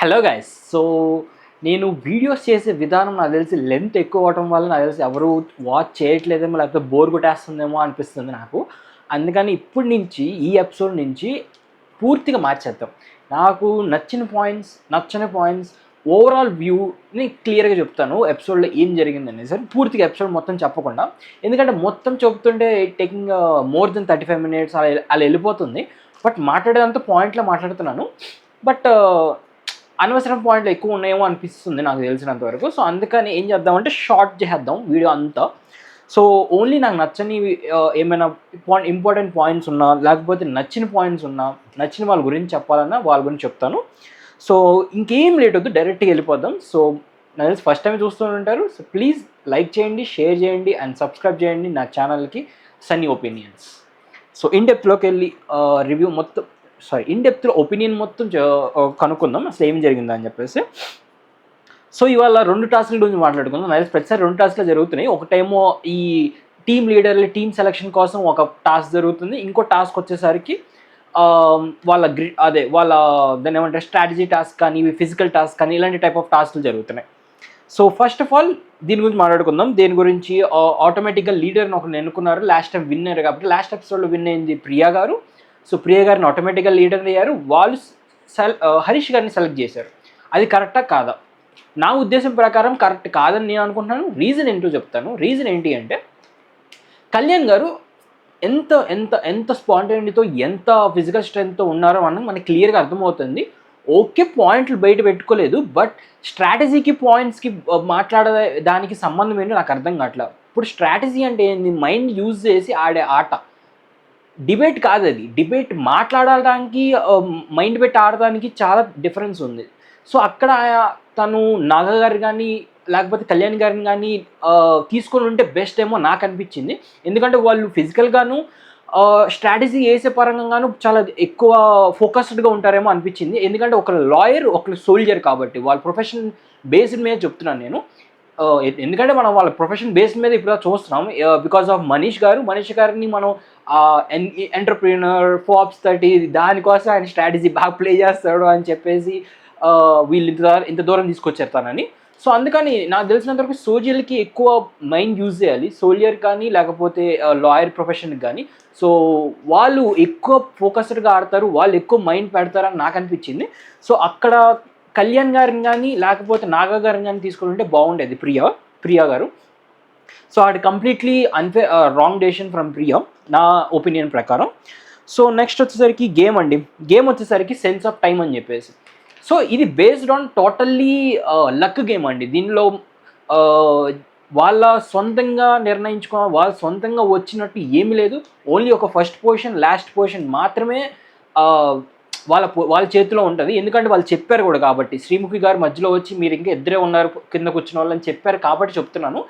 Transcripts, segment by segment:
Hello guys. So నేను videos చేసే విధానం నాకు తెలిసి లెంత్ ఎక్కువ అవ్వటం వల్ల నాకు తెలిసి ఎవరు వాచ్ చేయట్లేదేమో, లేకపోతే బోర్ కొట్టేస్తుందేమో అనిపిస్తుంది నాకు. అందుకని ఇప్పటి నుంచి ఈ ఎపిసోడ్ నుంచి పూర్తిగా మార్చేద్దాం. నాకు నచ్చిన పాయింట్స్, నచ్చని పాయింట్స్, ఓవరాల్ వ్యూని క్లియర్గా చెప్తాను. ఎపిసోడ్లో ఏం జరిగిందని సరే పూర్తిగా ఎపిసోడ్ మొత్తం చెప్పకుండా, ఎందుకంటే మొత్తం చెప్తుంటే టేకింగ్ మోర్ దెన్ 35 minutes అలా అలా వెళ్ళిపోతుంది. బట్ మాట్లాడేదంతా పాయింట్లో మాట్లాడుతున్నాను. బట్ అనవసరం పాయింట్లు ఎక్కువ ఉన్నాయేమో అనిపిస్తుంది నాకు తెలిసినంత వరకు. సో అందుకని ఏం చేద్దామంటే షార్ట్ చేద్దాం వీడియో అంతా. సో ఓన్లీ నాకు నచ్చని ఏమైనా ఇంపార్టెంట్ పాయింట్స్ ఉన్నా, లేకపోతే నచ్చిన పాయింట్స్ ఉన్నా, నచ్చిన వాళ్ళ గురించి చెప్పాలన్నా వాళ్ళ గురించి చెప్తాను. సో ఇంకేం లేట్ వద్దు, డైరెక్ట్గా వెళ్ళిపోదాం. సో నాకు తెలిసి ఫస్ట్ టైం చూస్తూ ఉంటారు. సో ప్లీజ్ లైక్ చేయండి, షేర్ చేయండి అండ్ సబ్స్క్రైబ్ చేయండి నా ఛానల్కి సన్నీ ఒపీనియన్స్. సో ఇన్ డెప్త్లోకి వెళ్ళి రివ్యూ మొత్తం ఇన్ డెప్త్లో ఒపీనియన్ మొత్తం కనుక్కుందాం అసలు ఏం జరిగిందా అని చెప్పేసి. సో ఇవాళ 2 టాస్క్ల గురించి మాట్లాడుకుందాం. నాకు ప్రతిసారి 2 టాస్క్లు జరుగుతున్నాయి. ఒకటేమో ఈ టీమ్ లీడర్లు టీమ్ సెలక్షన్ కోసం ఒక టాస్క్ జరుగుతుంది. ఇంకో టాస్క్ వచ్చేసరికి వాళ్ళ దాన్ని ఏమంటారు, స్ట్రాటజీ టాస్క్ కానీ, ఫిజికల్ టాస్క్ కానీ, ఇలాంటి టైప్ ఆఫ్ టాస్క్లు జరుగుతున్నాయి. సో ఫస్ట్ ఆఫ్ ఆల్ దీని గురించి మాట్లాడుకుందాం. దేని గురించి ఆటోమేటిక్గా లీడర్ని ఒకరిని ఎన్నుకున్నారు. లాస్ట్ టైం విన్ అయ్యారు కాబట్టి లాస్ట్ ఎపిసోడ్లో విన్ అయింది ప్రియా గారు. సో ప్రియా గారిని ఆటోమేటిక్గా లీడర్ అయ్యారు. వాళ్ళు హరీష్ గారిని సెలెక్ట్ చేశారు. అది కరెక్టా కాదా? నా ఉద్దేశం ప్రకారం కరెక్ట్ కాదని నేను అనుకుంటున్నాను. రీజన్ ఏంటో చెప్తాను. రీజన్ ఏంటి అంటే, కళ్యాణ్ గారు ఎంత ఎంత ఎంత స్పాంటేనిటీతో, ఎంత ఫిజికల్ స్ట్రెంగ్త్తో ఉన్నారో అన్నది మనకి క్లియర్గా అర్థమవుతుంది. ఓకే, పాయింట్లు బయట పెట్టుకోలేదు, బట్ స్ట్రాటజీకి పాయింట్స్కి మాట్లాడే దానికి సంబంధం ఏంటో నాకు అర్థం కావట్లేదు. ఇప్పుడు స్ట్రాటజీ అంటే ఏంది? మైండ్ యూజ్ చేసి ఆడే ఆట. డిబేట్ కాదు అది. డిబేట్ మాట్లాడడానికి, మైండ్ పెట్టి ఆడడానికి చాలా డిఫరెన్స్ ఉంది. సో అక్కడ తను నాగ గారు కానీ, లేకపోతే కళ్యాణ్ గారిని కానీ తీసుకొని ఉంటే బెస్ట్ ఏమో నాకు అనిపించింది. ఎందుకంటే వాళ్ళు ఫిజికల్గాను, స్ట్రాటజీ వేసే పరంగాను చాలా ఎక్కువ ఫోకస్డ్గా ఉంటారేమో అనిపించింది. ఎందుకంటే ఒక లాయర్, ఒక సోల్జర్ కాబట్టి వాళ్ళ ప్రొఫెషన్ బేస్డ్ మీద చెప్తున్నాను నేను. ఎందుకంటే మనం వాళ్ళ ప్రొఫెషన్ బేస్డ్ మీద ఇప్పుడు చూస్తున్నాం. బికాస్ ఆఫ్ మనీష్ గారిని మనం ఎంటర్ప్రీనర్, ఫోర్బ్స్ 30 దానికోసం ఆయన స్ట్రాటజీ బాగా ప్లే చేస్తాడు అని చెప్పేసి వీళ్ళు ఇంత దూరం తీసుకొచ్చారు తనని. సో అందుకని నాకు తెలిసినంతవరకు సోల్జర్కి ఎక్కువ మైండ్ యూజ్ చేయాలి, సోల్జర్ కానీ లేకపోతే లాయర్ ప్రొఫెషన్కి కానీ. సో వాళ్ళు ఎక్కువ ఫోకస్డ్గా ఆడతారు, వాళ్ళు ఎక్కువ మైండ్ పెడతారని నాకు అనిపించింది. సో అక్కడ కళ్యాణ్ గారిని కానీ లేకపోతే నాగా గారిని కానీ తీసుకుని ఉంటే బాగుండేది ప్రియా గారు. సో అది completely wrong decision from Priya, నా ఒపీనియన్ ప్రకారం. సో నెక్స్ట్ వచ్చేసరికి గేమ్ వచ్చేసరికి సెన్స్ ఆఫ్ టైం అని చెప్పేసి. సో ఇది based on totally luck game అండి. దీనిలో వాళ్ళ సొంతంగా వాళ్ళ సొంతంగా వచ్చినట్టు ఏమీ లేదు. ఓన్లీ ఒక ఫస్ట్ పొజిషన్, లాస్ట్ పొజిషన్ మాత్రమే వాళ్ళ చేతిలో ఉంటుంది. ఎందుకంటే వాళ్ళు చెప్పారు కూడా కాబట్టి, శ్రీముఖి గారు మధ్యలో వచ్చి మీరు ఇంకా ఇద్దరే ఉన్నారు కింద కూర్చున్న వాళ్ళని చెప్పారు కాబట్టి చెప్తున్నాను.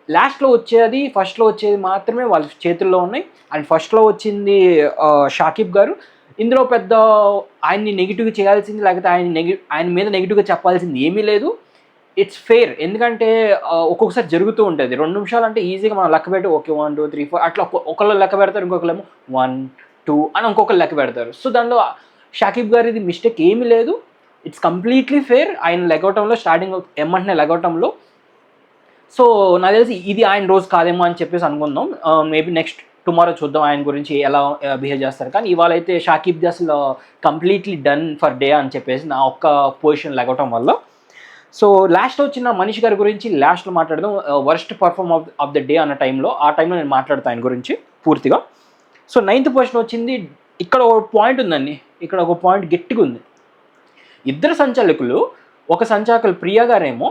లాస్ట్లో వచ్చేది, ఫస్ట్లో వచ్చేది మాత్రమే వాళ్ళ చేతుల్లో ఉన్నాయి. అండ్ ఫస్ట్లో వచ్చింది షాకిబ్ గారు. ఇందులో పెద్ద ఆయన్ని నెగిటివ్గా చేయాల్సింది, లేకపోతే ఆయన మీద నెగిటివ్గా చెప్పాల్సింది ఏమీ లేదు. It's fair. ఎందుకంటే ఒక్కొక్కసారి జరుగుతూ ఉంటుంది. 2 నిమిషాలు అంటే ఈజీగా మనం లెక్క పెట్టి ఓకే 1 2 3 4 అట్లా ఒకళ్ళు లెక్క పెడతారు, ఇంకొకళ్ళేమో 1 2 అని ఇంకొకరు లెక్క పెడతారు. సో దానిలో షాకిబ్ గారిది మిస్టేక్ ఏమీ లేదు. It's completely fair. ఆయన లెగవటంలో, స్టార్టింగ్ ఎమ్మంటనే లెగవటంలో. సో నాకు తెలిసి ఇది ఆయన రోజు కాదేమో అని చెప్పేసి అనుకుందాం. మేబీ నెక్స్ట్ టుమారో చూద్దాం ఆయన గురించి ఎలా బిహేవ్ చేస్తారు. కానీ ఇవాళ అయితే షాకిబ్ అసలు కంప్లీట్లీ డన్ ఫర్ డే అని చెప్పేసి నా ఒక్క పొజిషన్ లెగవటం వల్ల. సో లాస్ట్లో వచ్చిన మనీష్ గారి గురించి లాస్ట్లో మాట్లాడదాం. Worst perform of the day అన్న టైంలో, ఆ టైంలో నేను మాట్లాడతాను ఆయన గురించి పూర్తిగా. సో 9th పొజిషన్ వచ్చింది. ఇక్కడ ఒక పాయింట్ ఉందండి, ఇక్కడ ఒక పాయింట్ గట్టిగా ఉంది. ఇద్దరు సంచాలకులు, ఒక సంచాలకులు ప్రియా గారేమో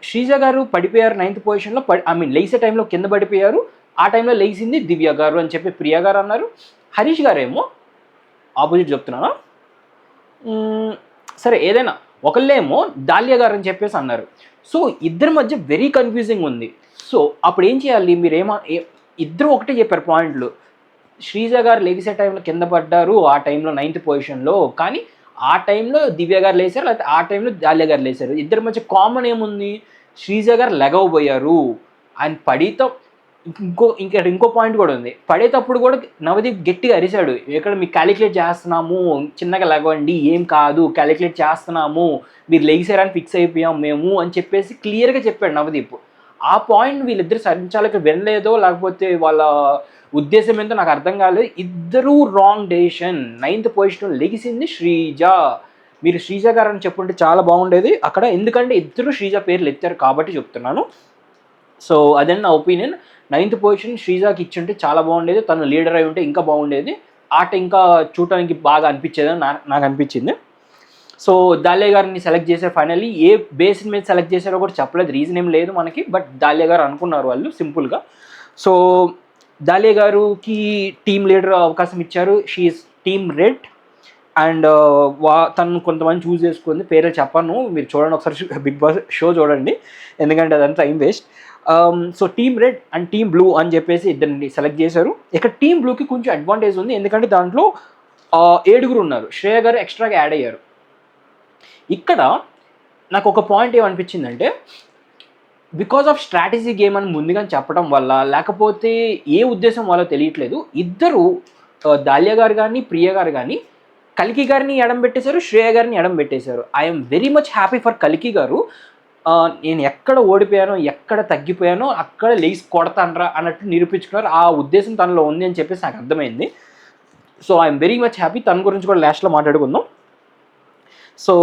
శ్రీజ గారు పడిపోయారు 9th పొజిషన్లో, లేసే టైంలో కింద పడిపోయారు. ఆ టైంలో లేచింది దివ్య గారు అని చెప్పి ప్రియా గారు అన్నారు. హరీష్ గారేమో ఆపోజిట్ చెప్తున్నాను, సరే ఏదైనా, ఒకళ్ళేమో దాలియా గారు అని చెప్పేసి అన్నారు. సో ఇద్దరి మధ్య వెరీ కన్ఫ్యూజింగ్ ఉంది. సో అప్పుడు ఏం చేయాలి? ఇద్దరు ఒకటే చెప్పారు పాయింట్లు. శ్రీజ గారు లేచే టైంలో కింద పడ్డారు, ఆ టైంలో 9th పొజిషన్లో. కానీ ఆ టైంలో దివ్య గారు లేచారు, లేకపోతే ఆ టైంలో దాలియా గారు లేచారు. ఇద్దరి మధ్య కామన్ ఏముంది? శ్రీజ గారు లెగవబోయారు. ఆయన పడితో ఇంకో పాయింట్ కూడా ఉంది. పడేటప్పుడు కూడా నవదీప్ గట్టిగా అరిచాడు, ఎక్కడ మీకు క్యాలిక్యులేట్ చేస్తున్నాము, చిన్నగా లెగవండి, ఏం కాదు క్యాలిక్యులేట్ చేస్తున్నాము, మీరు లెగిసారని ఫిక్స్ అయిపోయాం మేము అని చెప్పేసి క్లియర్గా చెప్పాడు నవదీప్. ఆ పాయింట్ వీళ్ళిద్దరు సంచాలకులు వినలేదో లేకపోతే వాళ్ళ ఉద్దేశం ఏంటో నాకు అర్థం కాలేదు. ఇద్దరూ రాంగ్ డెసిషన్. 9th పొజిషన్ లెగిసింది శ్రీజ. మీరు శ్రీజ గారు అని చెప్పుంటే చాలా బాగుండేది అక్కడ, ఎందుకంటే ఇద్దరు శ్రీజ పేర్లు ఎత్తారు కాబట్టి చెప్తున్నాను. సో అదే నా ఒపీనియన్. 9th పొజిషన్ శ్రీజాకి ఇచ్చుంటే చాలా బాగుండేది, తను లీడర్ అయి ఉంటే ఇంకా బాగుండేది, ఆట ఇంకా చూడటానికి బాగా అనిపించేది అని నాకు అనిపించింది. సో దాలియా గారిని సెలెక్ట్ చేశారు ఫైనల్లీ. ఏ బేసిన్ మీద సెలెక్ట్ చేశారో కూడా చెప్పలేదు, రీజన్ ఏం లేదు మనకి, బట్ దాలియా గారు అనుకున్నారు వాళ్ళు సింపుల్గా. సో దాలియా గారికి టీమ్ లీడర్ అవకాశం ఇచ్చారు. షీఈస్ టీమ్ రెడ్ అండ్ తను కొంతమంది చూస్ చేసుకుంది, పేరు చెప్పను, మీరు చూడండి ఒకసారి బిగ్ బాస్ షో చూడండి, ఎందుకంటే అదంతా time waste. So team red and team blue అని చెప్పేసి ఇద్దరిని సెలెక్ట్ చేశారు. ఇక్కడ టీమ్ బ్లూకి కొంచెం అడ్వాంటేజ్ ఉంది, ఎందుకంటే దాంట్లో 7 ఉన్నారు, శ్రేయ గారు ఎక్స్ట్రాగా యాడ్ అయ్యారు. ఇక్కడ నాకు ఒక పాయింట్ ఏమనిపించిందంటే, బికాజ్ ఆఫ్ స్ట్రాటజీ గేమ్ అని ముందుగా చెప్పడం వల్ల, లేకపోతే ఏ ఉద్దేశం వాళ్ళో తెలియట్లేదు, ఇద్దరు దాలియా గారు కానీ ప్రియ గారు కానీ కల్కి గారిని ఎడం పెట్టేశారు, శ్రేయ గారిని ఎడం పెట్టేశారు. I'm very much happy for కల్కి గారు. నేను ఎక్కడ ఓడిపోయానో ఎక్కడ తగ్గిపోయానో అక్కడ లేచి కొడతానరా అన్నట్టు నిరూపించుకున్నారు. ఆ ఉద్దేశం తనలో ఉంది అని చెప్పేసి నాకు అర్థమైంది. So I'm very much happy. తన గురించి కూడా లాస్ట్లో మాట్లాడుకుందాం. సో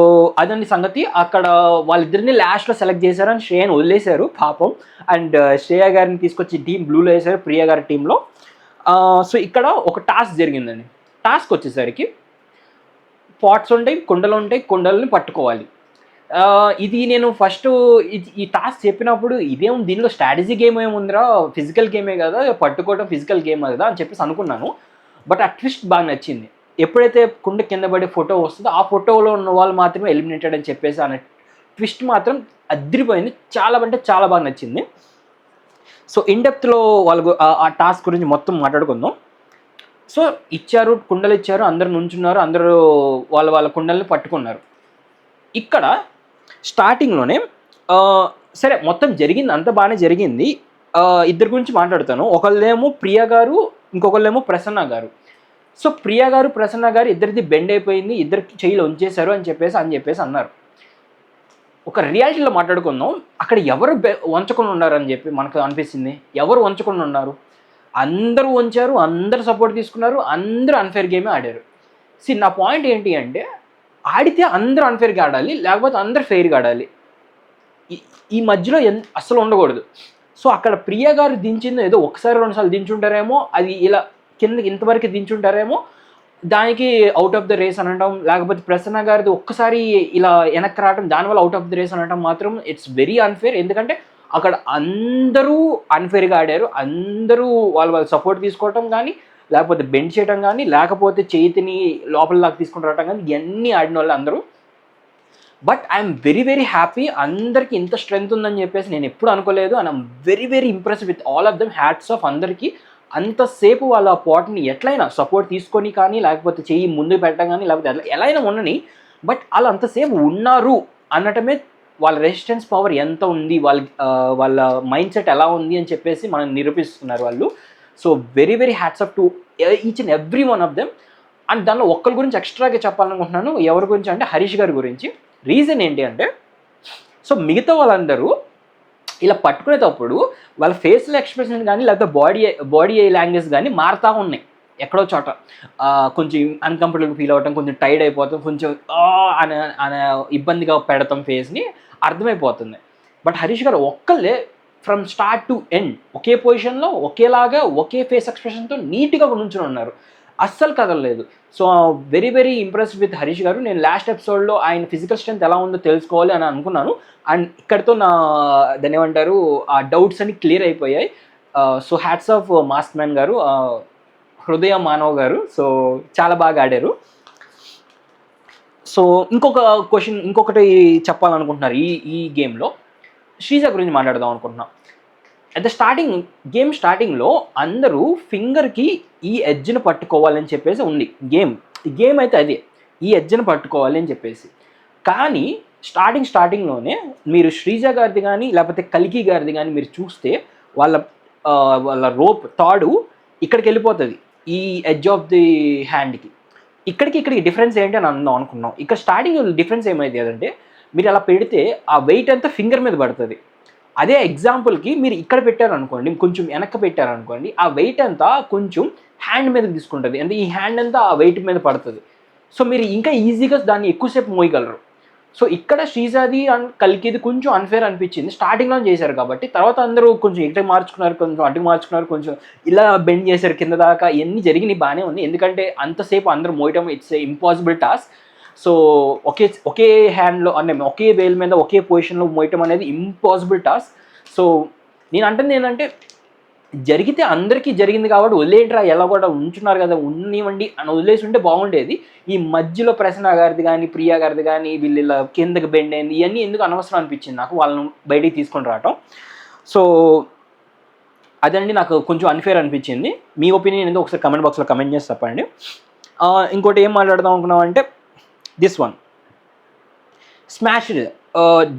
అదండి సంగతి. అక్కడ వాళ్ళిద్దరిని లాస్ట్లో సెలెక్ట్ చేశారని శ్రేయని వదిలేశారు పాపం, అండ్ శ్రేయ గారిని తీసుకొచ్చి టీమ్ బ్లూలో వేశారు, ప్రియ గారి టీంలో. సో ఇక్కడ ఒక టాస్క్ జరిగిందండి. టాస్క్ వచ్చేసరికి పాట్స్ ఉంటాయి, కుండలు ఉంటాయి, కుండలని పట్టుకోవాలి. ఇది నేను ఫస్ట్ ఈ టాస్క్ చెప్పినప్పుడు ఇదేం దీనిలో స్ట్రాటజీ గేమ్ ఏముందిరా, ఫిజికల్ గేమే కదా, పట్టుకోవడం ఫిజికల్ గేమ్ కదా అని చెప్పేసి అనుకున్నాను. బట్ ఆ ట్విస్ట్ బాగా నచ్చింది. ఎప్పుడైతే కుండ కింద పడే ఫోటో వస్తుందో ఆ ఫోటోలో ఉన్న వాళ్ళు మాత్రమే ఎలిమినేటెడ్ అని చెప్పేసి అనే ట్విస్ట్ మాత్రం అదిరిపోయింది, చాలా అంటే చాలా బాగా నచ్చింది. సో ఇన్డెప్త్లో వాళ్ళు ఆ టాస్క్ గురించి మొత్తం మాట్లాడుకుందాం. సో ఇచ్చారు, కుండలు ఇచ్చారు, అందరు నుంచున్నారు, అందరూ వాళ్ళ కుండల్ని పట్టుకున్నారు. ఇక్కడ స్టార్టింగ్లోనే సరే మొత్తం జరిగింది, అంత బాగానే జరిగింది. ఇద్దరి గురించి మాట్లాడతాను. ఒకళ్ళేమో ప్రియ గారు, ఇంకొకళ్ళేమో ప్రసన్న గారు. సో ప్రియ గారు ప్రసన్న గారు ఇద్దరిది బెండ్ అయిపోయింది, ఇద్దరికి చెయ్యిలు ఉంచేశారు అని చెప్పేసి అన్నారు. ఒక రియాలిటీలో మాట్లాడుకుందాం, అక్కడ ఎవరు వంచకుండా ఉన్నారని చెప్పి మనకు అనిపిస్తుంది. ఎవరు వంచకుండా ఉన్నారు? అందరూ వంచారు, అందరూ సపోర్ట్ తీసుకున్నారు, అందరూ అన్ఫేర్ గేమే ఆడారు. నా పాయింట్ ఏంటి అంటే, ఆడితే అందరూ అన్ఫేర్గా ఆడాలి, లేకపోతే అందరూ ఫెయిర్గా ఆడాలి. ఈ మధ్యలో అస్సలు ఉండకూడదు. సో అక్కడ ప్రియ గారు దించింది ఏదో ఒకసారి 2 సార్లు దించుంటారేమో, అది ఇలా కిందకి ఇంతవరకు దించుంటారేమో, దానికి అవుట్ ఆఫ్ ద రేస్ అనడం, లేకపోతే ప్రసన్న గారిది ఒక్కసారి ఇలా వెనక్కి రావడం, దానివల్ల అవుట్ ఆఫ్ ద రేస్ అనడం మాత్రం ఇట్స్ వెరీ అన్ఫేర్. ఎందుకంటే అక్కడ అందరూ అన్ఫేర్గా ఆడారు, అందరూ వాళ్ళ సపోర్ట్ తీసుకోవటం కానీ, లేకపోతే బెండ్ చేయడం కానీ, లేకపోతే చేతిని లోపల లాగా తీసుకుని రావటం కానీ, ఇవన్నీ ఆడిన వాళ్ళు అందరూ. But I'm very very happy, అందరికీ ఇంత స్ట్రెంగ్త్ ఉందని చెప్పేసి నేను ఎప్పుడు అనుకోలేదు. And I'm very very impress with all of them. Hats off అందరికీ. అంతసేపు వాళ్ళ పాట్ని ఎట్లయినా సపోర్ట్ తీసుకొని కానీ, లేకపోతే చెయ్యి ముందు పెట్టడం కానీ, లేకపోతే ఎలా అయినా ఉండని, బట్ వాళ్ళు అంతసేపు ఉన్నారు అనటమే వాళ్ళ రెసిస్టెన్స్ పవర్ ఎంత ఉంది, వాళ్ళ మైండ్ సెట్ ఎలా ఉంది అని చెప్పేసి మనం నిరూపిస్తున్నారు వాళ్ళు. So very very hats off to each and every one of them. And దానిలో ఒక్కరి గురించి ఎక్స్ట్రాగా చెప్పాలనుకుంటున్నాను. ఎవరి గురించి అంటే హరీష్ గారి గురించి. రీజన్ ఏంటి అంటే, సో మిగతా వాళ్ళందరూ ఇలా పట్టుకునేటప్పుడు వాళ్ళ ఫేస్లో ఎక్స్ప్రెషన్ కానీ, లేకపోతే బాడీ లాంగ్వేజ్ కానీ మారుతూ ఉన్నాయి. ఎక్కడో చోట కొంచెం అన్కంఫర్టబుల్గా ఫీల్ అవ్వటం, కొంచెం టైర్డ్ అయిపోతాం, కొంచెం అనే ఇబ్బందిగా పెడతాం, ఫేస్ని అర్థమైపోతుంది. బట్ హరీష్ గారు ఒక్కళ్ళే ఫ్రమ్ స్టార్ట్ టు ఎండ్ ఒకే పొజిషన్లో ఒకేలాగా ఒకే ఫేస్ ఎక్స్ప్రెషన్తో నీట్గా నుంచుని ఉన్నారు, అస్సలు కదలలేదు. So very very impressed with Harish garu. నేను లాస్ట్ ఎపిసోడ్లో ఆయన ఫిజికల్ స్ట్రెంత్ ఎలా ఉందో తెలుసుకోవాలి అని అనుకున్నాను. అండ్ ఇక్కడితో దాన్ని ఏమంటారు, ఆ డౌట్స్ అన్ని క్లియర్ అయిపోయాయి. So hats off mask man గారు, హృదయ మానవ్ గారు. సో చాలా బాగా ఆడారు. సో ఇంకొకటి చెప్పాలనుకుంటున్నారు ఈ గేమ్లో. శ్రీజ గురించి మాట్లాడదాం అనుకుంటున్నాం. అట్ ద గేమ్ స్టార్టింగ్లో అందరూ ఫింగర్కి ఈ ఎడ్జ్ని పట్టుకోవాలని చెప్పేసి ఉంది గేమ్ అయితే అదే, ఈ ఎడ్జ్ని పట్టుకోవాలి అని చెప్పేసి. కానీ స్టార్టింగ్లోనే మీరు శ్రీజ గారిది కానీ, లేకపోతే కల్కి గారిది కానీ మీరు చూస్తే వాళ్ళ వాళ్ళ రోప్ తాడు ఇక్కడికి వెళ్ళిపోతుంది, ఈ ఎడ్జ్ ఆఫ్ ది హ్యాండ్కి. ఇక్కడికి డిఫరెన్స్ ఏంటి అని అనుకున్నాం. ఇక్కడ స్టార్టింగ్ డిఫరెన్స్ ఏమైంది అంటే, మీరు అలా పెడితే ఆ వెయిట్ అంతా ఫింగర్ మీద పడుతుంది. అదే ఎగ్జాంపుల్కి మీరు ఇక్కడ పెట్టారనుకోండి, కొంచెం వెనక్కి పెట్టారనుకోండి, ఆ వెయిట్ అంతా కొంచెం హ్యాండ్ మీదకి తీసుకుంటుంది, అంటే ఈ హ్యాండ్ అంతా ఆ వెయిట్ మీద పడుతుంది. సో మీరు ఇంకా ఈజీగా దాన్ని ఎక్కువసేపు మోయగలరు. సో ఇక్కడ శ్రీజాది అండ్ కల్కిది కొంచెం అన్ఫేర్ అనిపించింది స్టార్టింగ్లో చేశారు కాబట్టి. తర్వాత అందరూ కొంచెం ఇటుకి మార్చుకున్నారు, కొంచెం అటుకు మార్చుకున్నారు, కొంచెం ఇలా బెండ్ చేశారు కింద దాకా. ఇవన్నీ జరిగినాయి, బాగానే ఉంది. ఎందుకంటే అంతసేపు అందరూ మోయటం it's a impossible task. So ఒకే హ్యాండ్లో అంటే ఒకే వేల్ మీద ఒకే పొజిషన్లో మోయటం అనేది ఇంపాసిబుల్ టాస్క్. సో నేను అంటుంది ఏంటంటే, జరిగితే అందరికీ జరిగింది కాబట్టి వదిలేంట్రా, ఎలా కూడా ఉంచున్నారు కదా ఉన్నివ్వండి అని వదిలేసి ఉంటే బాగుండేది. ఈ మధ్యలో ప్రసన్న గారిది కానీ ప్రియా గారిది కానీ వీళ్ళు ఇలా కిందకి బెండ్ అయింది, ఇవన్నీ ఎందుకు అనవసరం అనిపించింది నాకు, వాళ్ళని బయటికి తీసుకొని రావటం. సో అదండి నాకు కొంచెం అన్ఫేర్ అనిపించింది. మీ ఒపీనియన్ ఏందో ఒకసారి కమెంట్ బాక్స్లో కమెంట్ చేసి చెప్పండి. ఇంకోటి ఏం మాట్లాడదాం అనుకున్నాం అంటే, దిస్ వన్ స్మాష్డ్.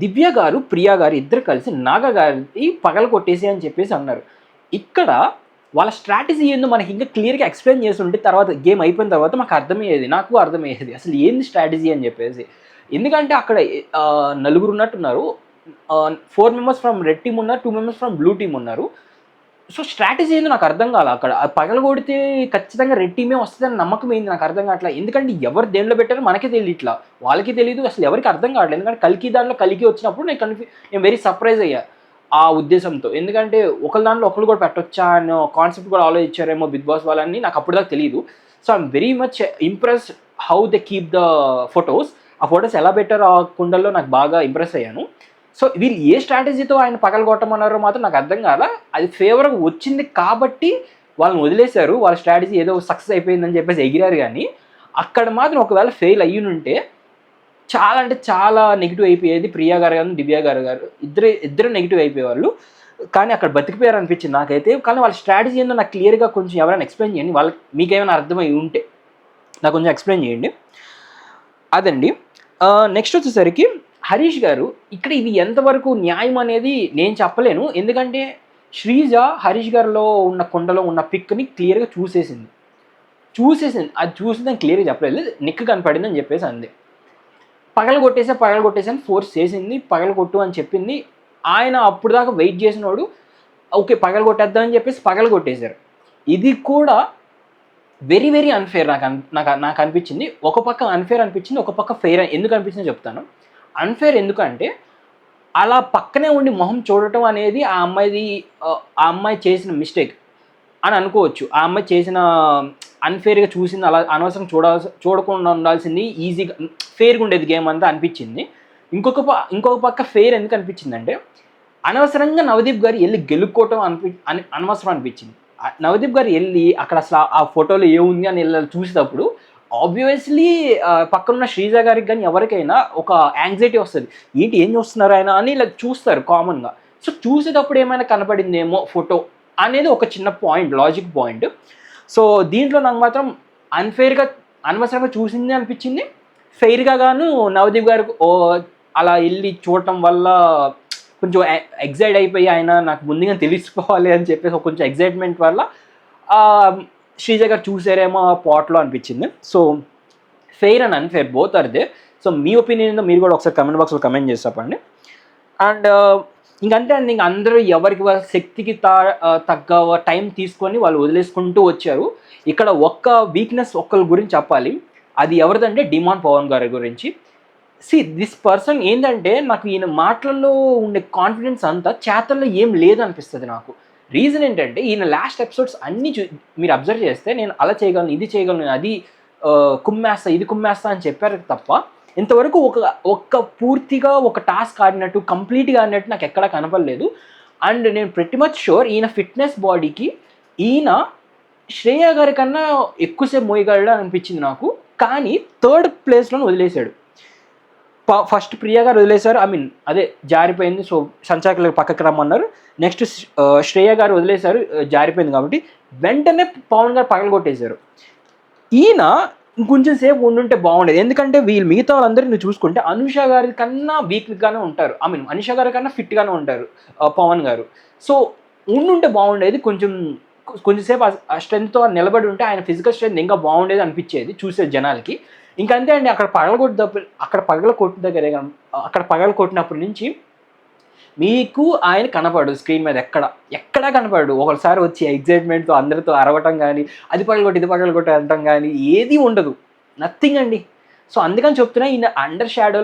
దివ్య గారు ప్రియా గారు ఇద్దరు కలిసి నాగ గారి పగల కొట్టేసి అని చెప్పేసి అన్నారు. ఇక్కడ వాళ్ళ స్ట్రాటజీ ఏందో మనకి ఇంకా క్లియర్గా ఎక్స్ప్లెయిన్ చేస్తుంటే తర్వాత గేమ్ అయిపోయిన తర్వాత మాకు అర్థమయ్యేది, నాకు అర్థమయ్యేది అసలు ఏంది స్ట్రాటజీ అని చెప్పేసి. ఎందుకంటే అక్కడ నలుగురు ఉన్నట్టున్నారు, 4 మెంబర్స్ ఫ్రమ్ రెడ్ టీమ్ ఉన్నారు, 2 మెంబర్స్ ఫ్రమ్ బ్లూ టీమ్ ఉన్నారు. సో స్ట్రాటజీ ఏందో నాకు అర్థం కాలే. అక్కడ పగల కొడితే ఖచ్చితంగా రెడ్ టీమే వస్తుందని నమ్మకం ఏంది నాకు అర్థం కావట్లా. ఎందుకంటే ఎవరు దేనిలో పెట్టారో మనకే తెలియదు, ఇట్లా వాళ్ళకి తెలియదు, అసలు ఎవరికి అర్థం కావట్లేదు. ఎందుకంటే కలికి వచ్చినప్పుడు నేను వెరీ సర్ప్రైజ్ అయ్యా ఆ ఉద్దేశంతో. ఎందుకంటే ఒకళ్ళ దాంట్లో ఒకళ్ళు కూడా పెట్టొచ్చా అనే కాన్సెప్ట్ కూడా ఆలోచించారేమో బిగ్ బాస్ వాళ్ళని, నాకు అప్పుడు దాకా తెలియదు. So I'm very much impress how they keep the photos. ఆ ఫొటోస్ ఎలా పెట్టారో ఆ కుండల్లో నాకు బాగా ఇంప్రెస్ అయ్యాను. సో వీళ్ళు ఏ స్ట్రాటజీతో ఆయన పగలగొట్టమన్నారో మాత్రం నాకు అర్థం కాల. అది ఫేవర్గా వచ్చింది కాబట్టి వాళ్ళని వదిలేశారు, వాళ్ళ స్ట్రాటజీ ఏదో సక్సెస్ అయిపోయిందని చెప్పేసి ఎగిరారు. కానీ అక్కడ మాత్రం ఒకవేళ ఫెయిల్ అయ్యునుంటే చాలా అంటే చాలా నెగిటివ్ అయిపోయేది. ప్రియా గారు కానీ దివ్య గారు ఇద్దరు నెగిటివ్ అయిపోయేవాళ్ళు. కానీ అక్కడ బతికిపోయారు అనిపించింది నాకైతే. కానీ వాళ్ళ స్ట్రాటజీ ఏందో నాకు క్లియర్గా కొంచెం ఎవరైనా ఎక్స్ప్లెయిన్ చేయండి, వాళ్ళకి మీకేమైనా అర్థమై ఉంటే నాకు కొంచెం ఎక్స్ప్లెయిన్ చేయండి. అదండి. నెక్స్ట్ వచ్చేసరికి హరీష్ గారు, ఇక్కడ ఇది ఎంతవరకు న్యాయం అనేది నేను చెప్పలేను. ఎందుకంటే శ్రీజ హరీష్ గారిలో ఉన్న కొండలో ఉన్న పిక్ని క్లియర్గా చూసేసింది. అది చూసి నేను క్లియర్గా చెప్పలేదు, నిక్ కనపడింది అని చెప్పేసి అంది. పగల కొట్టేసాను ఫోర్స్ చేసింది, పగల కొట్టు అని చెప్పింది. ఆయన అప్పుడు దాకా వెయిట్ చేసినోడు ఓకే పగల కొట్టేద్దామని చెప్పేసి పగల కొట్టేశారు. ఇది కూడా వెరీ వెరీ అన్ఫేర్ నాకు అనిపించింది. ఒక పక్క అన్ఫేర్ అనిపించింది, ఒక పక్క ఫెయిర్ ఎందుకు అనిపించిందో చెప్తాను. అన్ఫేర్ ఎందుకంటే అలా పక్కనే ఉండి మొహం చూడటం అనేది ఆ అమ్మాయి చేసిన మిస్టేక్ అని అనుకోవచ్చు. ఆ అమ్మాయి చేసిన అన్ఫేర్గా చూసింది, అలా అనవసరం చూడకుండా ఉండాల్సింది, ఈజీగా ఫెయిర్గా ఉండేది గేమ్ అంతా అనిపించింది. ఇంకొక పక్క ఫెయిర్ ఎందుకు అనిపించిందంటే, అనవసరంగా నవదీప్ గారు వెళ్ళి గెలుక్కోవటం అనవసరం అనిపించింది. నవదీప్ గారు వెళ్ళి అక్కడ అసలు ఆ ఫోటోలో ఏముంది అని చూసేటప్పుడు ఆబ్వియస్లీ పక్కనున్న శ్రీజ గారికి కానీ ఎవరికైనా ఒక యాంగ్జైటీ వస్తుంది, ఏంటి ఏం చూస్తున్నారు ఆయన అని ఇలా చూస్తారు కామన్గా. సో చూసేటప్పుడు ఏమైనా కనపడిందేమో ఫోటో అనేది ఒక చిన్న పాయింట్, లాజిక్ పాయింట్. సో దీంట్లో నాకు మాత్రం అన్ఫెయిర్గా అనవసరంగా చూసింది అనిపించింది. ఫెయిర్గా గాను నవదీప్ గారు అలా వెళ్ళి చూడటం వల్ల కొంచెం ఎగ్జైట్ అయిపోయి ఆయన నాకు ముందుగా తెలిసిపోవాలి అని చెప్పేసి కొంచెం ఎగ్జైట్మెంట్ వల్ల శ్రీజ గారు చూసారేమో ఆ పాట్లో అనిపించింది. So fair and unfair both are they. So మీ ఒపీనియన్ మీరు కూడా ఒకసారి కమెంట్ బాక్స్లో కమెంట్ చేసి చెప్పండి. అండ్ ఇంకంతే అండి, ఇంక అందరూ ఎవరికి వాళ్ళ శక్తికి తగ్గ టైం తీసుకొని వాళ్ళు వదిలేసుకుంటూ వచ్చారు. ఇక్కడ ఒక్క వీక్నెస్ ఒక్కరి గురించి చెప్పాలి, అది ఎవరిదంటే డిమాండ్ పవన్ గారి గురించి. దిస్ పర్సన్ ఏంటంటే, నాకు ఈయన మాటల్లో ఉండే కాన్ఫిడెన్స్ అంతా చేతల్లో ఏం లేదనిపిస్తుంది నాకు. రీజన్ ఏంటంటే, ఈయన లాస్ట్ ఎపిసోడ్స్ అన్నీ మీరు అబ్జర్వ్ చేస్తే నేను అలా చేయగలను, ఇది చేయగలను, అది కుమ్మేస్తా, ఇది కుమ్మేస్తా అని చెప్పారు తప్ప ఇంతవరకు ఒక పూర్తిగా ఒక టాస్క్ ఆడినట్టు కంప్లీట్గా ఆడినట్టు నాకు ఎక్కడా కనపడలేదు. అండ్ నేను ప్రెట్టి మచ్ షూర్ ఈయన ఫిట్నెస్ బాడీకి ఈయన శ్రేయ గారి కన్నా ఎక్కువసేపు మోయగలడు అనిపించింది నాకు. కానీ థర్డ్ ప్లేస్లో వదిలేశాడు. ఫస్ట్ ప్రియా గారు వదిలేశారు, అదే జారిపోయింది. సో సంచాకులు పక్కకి రమ్మన్నారు. నెక్స్ట్ శ్రేయ గారు వదిలేశారు, జారిపోయింది కాబట్టి వెంటనే పవన్ గారు పగలగొట్టేశారు. ఈయన ఇంకొంచెం సేపు ఉండుంటే బాగుండేది. ఎందుకంటే వీళ్ళు మిగతా వాళ్ళందరూ నువ్వు చూసుకుంటే అనుష గారి కన్నా వీక్గానే ఉంటారు, అనుష గారి కన్నా ఫిట్గానే ఉంటారు పవన్ గారు. సో ఉండుంటే బాగుండేది, కొంచెంసేపు ఆ స్ట్రెంగ్త్తో నిలబడి ఉంటే ఆయన ఫిజికల్ స్ట్రెంత్ ఇంకా బాగుండేది అనిపించేది చూసే జనాలకి. ఇంకంతే అండి. అక్కడ పగల కొట్టినప్పటి నుంచి మీకు ఆయన కనపడు స్క్రీన్ మీద ఎక్కడా కనపడు. ఒకసారి వచ్చి ఎగ్జైట్మెంట్తో అందరితో అరవటం కానీ, అది పగలగొట్టి ఇది పగలగొట్టి అనటం కానీ ఏదీ ఉండదు, నథింగ్ అండి. సో అందుకని చెప్తున్నా, ఈయన అండర్ షాడో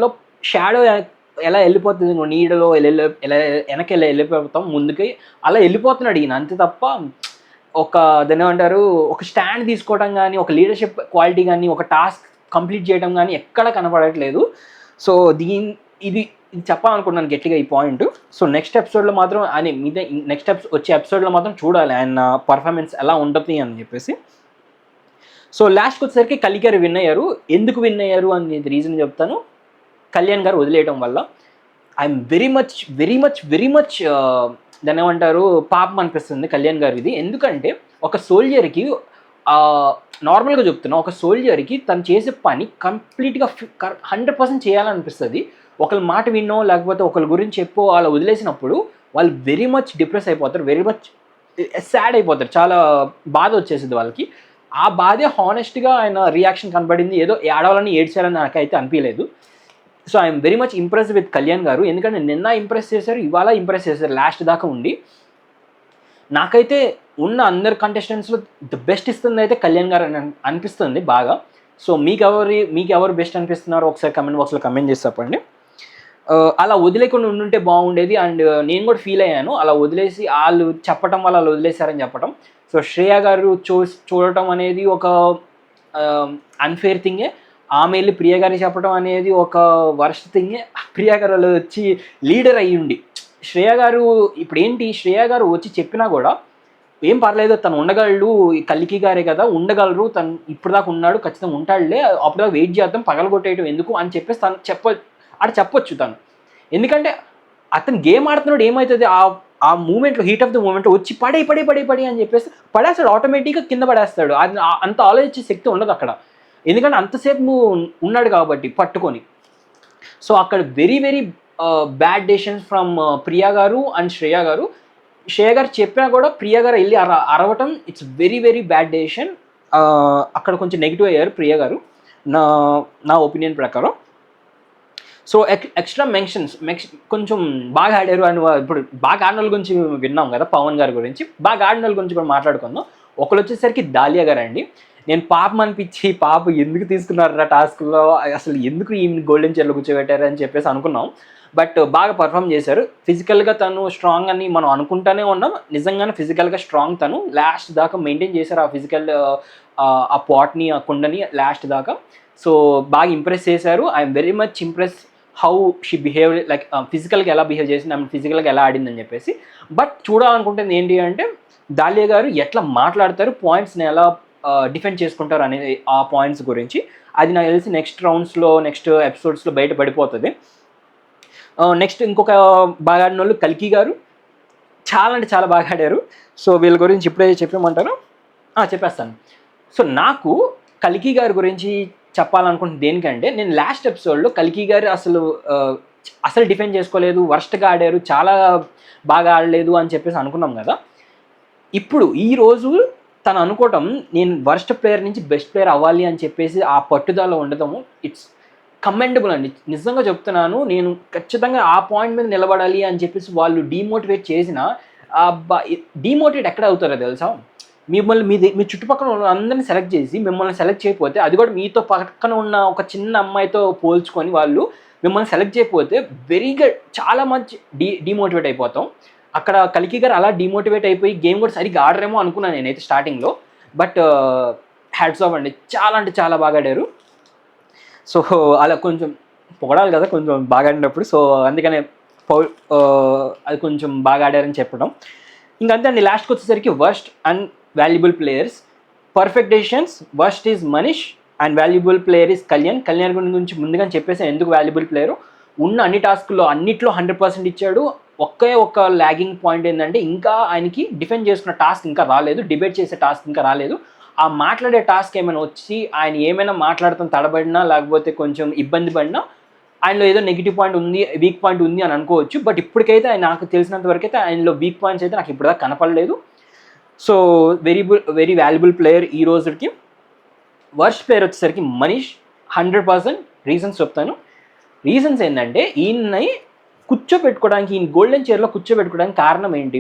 ఎలా వెళ్ళిపోతుంది నీడలో ఎలా వెనక్కి వెళ్ళిపోతాం ముందుకి, అలా వెళ్ళిపోతున్నాడు ఈయన, అంతే తప్ప దాన్ని ఏమంటారు, ఒక స్టాండ్ తీసుకోవడం కానీ, ఒక లీడర్షిప్ క్వాలిటీ కానీ, ఒక టాస్క్ కంప్లీట్ చేయడం కానీ ఎక్కడ కనపడట్లేదు. సో ఇది చెప్పాలనుకున్నాను గట్టిగా ఈ పాయింట్. సో నెక్స్ట్ ఎపిసోడ్లో మాత్రం వచ్చే ఎపిసోడ్లో మాత్రం చూడాలి ఆయన పర్ఫార్మెన్స్ ఎలా ఉంటుంది అని చెప్పేసి. సో లాస్ట్కి వచ్చేసరికి కళ్యాణ్ గారు విన్ అయ్యారు. ఎందుకు విన్ అయ్యారు అనేది రీజన్ చెప్తాను. కళ్యాణ్ గారు వదిలేయడం వల్ల ఐఎమ్ వెరీ మచ్ దాన్ని ఏమంటారు, పాపం అనిపిస్తుంది కళ్యాణ్ గారు ఇది. ఎందుకంటే ఒక సోల్జర్కి, నార్మల్గా చెప్తున్నా, ఒక సోల్జర్కి తను చేసే పని కంప్లీట్గా 100% చేయాలనిపిస్తుంది. ఒకళ్ళ మాట విన్నో లేకపోతే ఒకళ్ళ గురించి చెప్పో అలా వదిలేసినప్పుడు వాళ్ళు వెరీ మచ్ డిప్రెస్ అయిపోతారు, వెరీ మచ్ సాడ్ అయిపోతారు, చాలా బాధ వచ్చేసింది వాళ్ళకి. ఆ బాధే హానెస్ట్గా ఆయన రియాక్షన్ కనబడింది. ఏదో ఏడవాలని ఏడ్చాలని నాకైతే అనిపించలేదు. So I'm very much impress with Kalyan గారు. ఎందుకంటే నిన్న ఇంప్రెస్ చేశారు, ఇవాళ ఇంప్రెస్ చేశారు, లాస్ట్ దాకా ఉండి. నాకైతే ఉన్న అందరు కంటెస్టెంట్స్లో ది బెస్ట్ ఇస్తుంది అయితే కళ్యాణ్ గారు అని అనిపిస్తుంది బాగా. సో మీకు ఎవరు బెస్ట్ అనిపిస్తున్నారో ఒకసారి కమెంట్ బాక్స్లో కమెంట్ చేసి చెప్పండి. అలా వదిలేకుండా ఉండుంటే బాగుండేది. అండ్ నేను కూడా ఫీల్ అయ్యాను, అలా వదిలేసి వాళ్ళు చెప్పటం వల్ల వాళ్ళు వదిలేశారని చెప్పటం. సో శ్రేయ గారు చూడటం అనేది ఒక అన్ఫేర్ థింగే. ఆమె వెళ్ళి ప్రియ గారికి చెప్పడం అనేది ఒక వర్స్ట్ థింగే. ప్రియ గారు వచ్చి లీడర్ అయ్యుండి, శ్రేయ గారు వచ్చి చెప్పినా కూడా ఏం పర్లేదు, తను ఉండగలడు, కల్కి గారే కదా ఉండగలరు, తను ఇప్పుడు దాకా ఉన్నాడు, ఖచ్చితంగా ఉంటాడులే, అప్పుడు దాకా వెయిట్ చేద్దాం, పగలగొట్టేయటం ఎందుకు అని చెప్పేసి తను చెప్పొచ్చు తను. ఎందుకంటే అతను గేమ్ ఆడుతున్నాడు, ఏమవుతుంది ఆ మూమెంట్లో, హీట్ ఆఫ్ ద మూమెంట్లో వచ్చి పడి అని చెప్పేసి పడేస్తాడు, ఆటోమేటిక్గా కింద పడేస్తాడు. అది అంత ఆలోచించే శక్తి ఉండదు అక్కడ, ఎందుకంటే అంతసేపు ఉన్నాడు కాబట్టి పట్టుకొని. సో అక్కడ very bad decisions from Priya గారు అండ్ శ్రేయ గారు. శ్రేయ గారు చెప్పినా కూడా ప్రియా గారు వెళ్ళి అరవటం, ఇట్స్ వెరీ బ్యాడ్ డెసిషన్. అక్కడ కొంచెం నెగిటివ్ అయ్యారు ప్రియా గారు నా ఒపీనియన్ ప్రకారం. సో ఎక్స్ట్రా మెన్షన్స్ కొంచెం బాగా ఆడారు అని, ఇప్పుడు బాగా ఆడిన వాళ్ళ గురించి విన్నాం కదా, పవన్ గారి గురించి, బాగా ఆడిన వాళ్ళ గురించి కూడా మాట్లాడుకుందాం. ఒకరు వచ్చేసరికి దాలియా గారు అండి. నేను పాపం అనిపించి, పాప ఎందుకు తీసుకున్నారా టాస్క్లో, అసలు ఎందుకు ఈ గోల్డెన్ చైర్లో కూర్చోబెట్టారు అని చెప్పేసి అనుకున్నాం. బట్ బాగా పర్ఫామ్ చేశారు. ఫిజికల్గా తను స్ట్రాంగ్ అని మనం అనుకుంటూనే ఉన్నాం, నిజంగానే ఫిజికల్గా స్ట్రాంగ్. తను లాస్ట్ దాకా మెయింటైన్ చేశారు ఆ ఫిజికల్, ఆ పాట్ని, ఆ కుండని లాస్ట్ దాకా. సో బాగా ఇంప్రెస్ చేశారు. I'm very much impress how she behave, like ఫిజికల్గా ఎలా బిహేవ్ చేసింది, ఆమె ఫిజికల్గా ఎలా ఆడిందని చెప్పేసి. బట్ చూడాలనుకుంటుంది ఏంటి అంటే దాలియా గారు ఎట్లా మాట్లాడతారు, పాయింట్స్ని ఎలా డిఫెండ్ చేసుకుంటారు అనేది, ఆ పాయింట్స్ గురించి. అది నాకు తెలిసి నెక్స్ట్ ఎపిసోడ్స్లో బయటపడిపోతుంది. నెక్స్ట్ ఇంకొక బాగా ఆడిన వాళ్ళు కల్కి గారు, చాలా అంటే చాలా బాగా ఆడారు. సో వీళ్ళ గురించి ఇప్పుడే చెప్పేమంటారు, చెప్పేస్తాను. సో నాకు కల్కి గారి గురించి చెప్పాలనుకుంటుంది దేనికంటే, నేను లాస్ట్ ఎపిసోడ్లో కల్కి గారు అసలు డిఫెండ్ చేసుకోలేదు, వర్స్ట్గా ఆడారు, చాలా బాగా ఆడలేదు అని చెప్పేసి అనుకున్నాం కదా. ఇప్పుడు ఈరోజు తను అనుకోవటం, నేను వర్స్ట్ ప్లేయర్ నుంచి బెస్ట్ ప్లేయర్ అవ్వాలి అని చెప్పేసి ఆ పట్టుదల ఉండటము, ఇట్స్ కమెండబుల్ అండి. నిజంగా చెప్తున్నాను, నేను ఖచ్చితంగా ఆ పాయింట్ మీద నిలబడాలి అని చెప్పేసి వాళ్ళు డీమోటివేట్ చేసిన, డీమోటివేట్ ఎక్కడ అవుతారో తెలుసా, మిమ్మల్ని మీ చుట్టుపక్కల అందరినీ సెలెక్ట్ చేసి మిమ్మల్ని సెలెక్ట్ చేయకపోతే, అది కూడా మీతో పక్కన ఉన్న ఒక చిన్న అమ్మాయితో పోల్చుకొని వాళ్ళు మిమ్మల్ని సెలెక్ట్ చేయకపోతే వెరీగా చాలా మంచి డీమోటివేట్ అయిపోతాం. అక్కడ కల్కి గారు అలా డిమోటివేట్ అయిపోయి గేమ్ కూడా సరిగ్గా ఆడరేమో అనుకున్నాను నేనైతే స్టార్టింగ్లో. బట్ హ్యాట్స్ ఆఫ్ అండి, చాలా అంటే చాలా బాగా ఆడారు. సో అలా కొంచెం పొగడాలి కదా కొంచెం బాగా ఆడినప్పుడు, సో అందుకనే అది కొంచెం బాగా ఆడారని చెప్పడం. ఇంకంతే అండి. లాస్ట్కి వచ్చేసరికి worst and valuable players, perfect decisions, worst is Manish and valuable player is Kalyan గురించి ముందుగా చెప్పేసి ఎందుకు వాల్యుబుల్ ప్లేయరు. ఉన్న అన్ని టాస్క్లో అన్నిట్లో 100% ఇచ్చాడు. ఒక్క ల్యాగింగ్ పాయింట్ ఏంటంటే, ఇంకా ఆయనకి డిఫెండ్ చేసుకున్న టాస్క్ ఇంకా రాలేదు, డిబేట్ చేసే టాస్క్ ఇంకా రాలేదు. ఆ మాట్లాడే టాస్క్ ఏమైనా వచ్చి ఆయన ఏమైనా మాట్లాడతాం తడబడినా లేకపోతే కొంచెం ఇబ్బంది పడినా ఆయనలో ఏదో నెగిటివ్ పాయింట్ ఉంది, వీక్ పాయింట్ ఉంది అని అనుకోవచ్చు. బట్ ఇప్పటికైతే నాకు తెలిసినంత వరకు అయితే ఆయనలో వీక్ పాయింట్స్ అయితే నాకు ఇప్పటిదాకా కనపడలేదు. సో వెరీ వాల్యుబుల్ ప్లేయర్ ఈ రోజుకి. వర్స్ట్ ప్లేయర్ వచ్చేసరికి మనీష్. 100% రీజన్స్ చెప్తాను. రీజన్స్ ఏంటంటే ఈయన్ని కూర్చోబెట్టుకోవడానికి, ఈయన గోల్డెన్ చైర్లో కూర్చోబెట్టుకోవడానికి కారణం ఏంటి?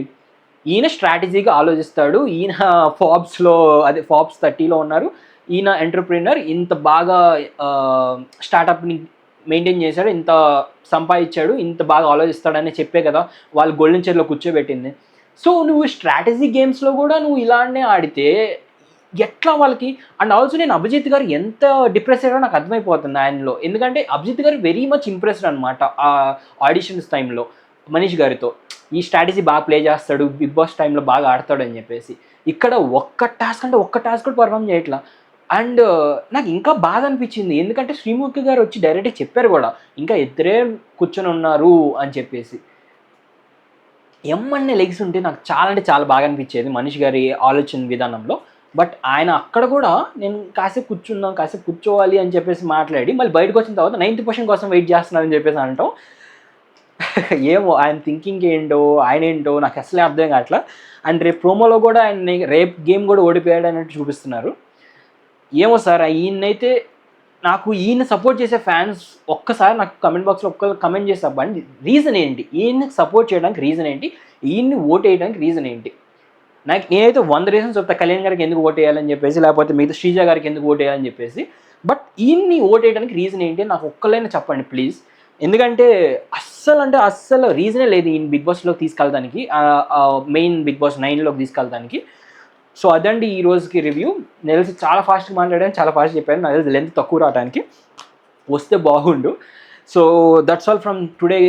ఈయన స్ట్రాటజీగా ఆలోచిస్తాడు. ఈయన ఫాబ్స్ 30లో ఉన్నారు. ఈయన ఎంటర్ప్రీనర్, ఇంత బాగా స్టార్టప్ని మెయింటైన్ చేశాడు, ఇంత సంపాదించాడు, ఇంత బాగా ఆలోచిస్తాడని చెప్పే కదా వాళ్ళు గోల్డెన్ చైర్లో కూర్చోబెట్టింది. సో నువ్వు స్ట్రాటజీ గేమ్స్లో కూడా నువ్వు ఇలానే ఆడితే ఎట్లా వాళ్ళకి? అండ్ ఆల్సో నేను అభిజిత్ గారు ఎంత డిప్రెస్ అయ్యాడో నాకు అర్థమైపోతుంది ఆయనలో. ఎందుకంటే అభిజిత్ గారు వెరీ మచ్ ఇంప్రెస్డ్ అనమాట ఆ ఆడిషన్స్ టైంలో మనీష్ గారితో. ఈ స్ట్రాటజీ బాగా ప్లే చేస్తాడు, బిగ్ బాస్ టైంలో బాగా ఆడతాడు అని చెప్పేసి. ఇక్కడ ఒక్క టాస్క్ కూడా పర్ఫామ్ చేయట్లా. అండ్ నాకు ఇంకా బాధ అనిపించింది, ఎందుకంటే శ్రీముఖి గారు వచ్చి డైరెక్ట్గా చెప్పారు కూడా, ఇంకా ఇద్దరే కూర్చొని ఉన్నారు అని చెప్పేసి. ఎమ్మన్నే లెగ్స్ ఉంటే నాకు చాలా అంటే చాలా బాగా అనిపించేది మనీష్ గారి ఆలోచన విధానంలో. బట్ ఆయన అక్కడ కూడా నేను కాసేపు కూర్చోవాలి అని చెప్పేసి మాట్లాడి మళ్ళీ బయటకు వచ్చిన తర్వాత 9th పొజిషన్ కోసం వెయిట్ చేస్తున్నానని చెప్పేసి అంటాం. ఏమో ఆయన థింకింగ్ ఏంటో, ఆయన ఏంటో నాకు అసలే అర్థం కావట్లా. అండ్ రేపు ప్రోమోలో కూడా ఆయన రేపు గేమ్ కూడా ఓడిపోయాడు అన్నట్టు చూపిస్తున్నారు. ఏమో సార్, ఈయనైతే నాకు ఈయన సపోర్ట్ చేసే ఫ్యాన్స్ ఒక్కసారి నాకు కమెంట్ బాక్స్లో కమెంట్ చేసి అవ్వండి, రీజన్ ఏంటి? ఈయన్ని సపోర్ట్ చేయడానికి రీజన్ ఏంటి? ఈయన్ని ఓట్ వేయడానికి రీజన్ ఏంటి? నేనైతే 100 రీజన్స్ చెప్తా కళ్యాణ్ గారికి ఎందుకు ఓట్ వేయాలని చెప్పేసి, లేకపోతే మిగతా శ్రీజ గారికి ఎందుకు ఓట్ వేయాలని చెప్పేసి. బట్ ఈయన్ని ఓట్ వేయడానికి రీజన్ ఏంటి నాకు ఒక్కలైనా చెప్పండి ప్లీజ్. ఎందుకంటే అస్సలు రీజనే లేదు ఈయన బిగ్ బాస్లోకి తీసుకెళ్ళడానికి, మెయిన్ బిగ్ బాస్ 9లోకి తీసుకెళ్ళడానికి. సో అదండి ఈ రోజుకి రివ్యూ. నేను తెలిసి చాలా ఫాస్ట్గా మాట్లాడాను, చాలా ఫాస్ట్ చెప్పాను. నాకు తెలిసి లెంత్ తక్కువ రావడానికి వస్తే బాగుండు. So that's all from today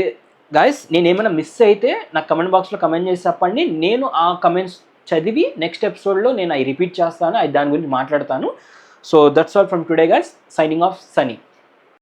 guys. నేను ఏమైనా మిస్ అయితే నాకు కమెంట్ బాక్స్లో కమెంట్ చేసి చెప్పండి. నేను ఆ కమెంట్స్ చదివి నెక్స్ట్ ఎపిసోడ్లో నేను అవి రిపీట్ చేస్తాను, దాని గురించి మాట్లాడతాను. So that's all from today guys. Signing off Sunny.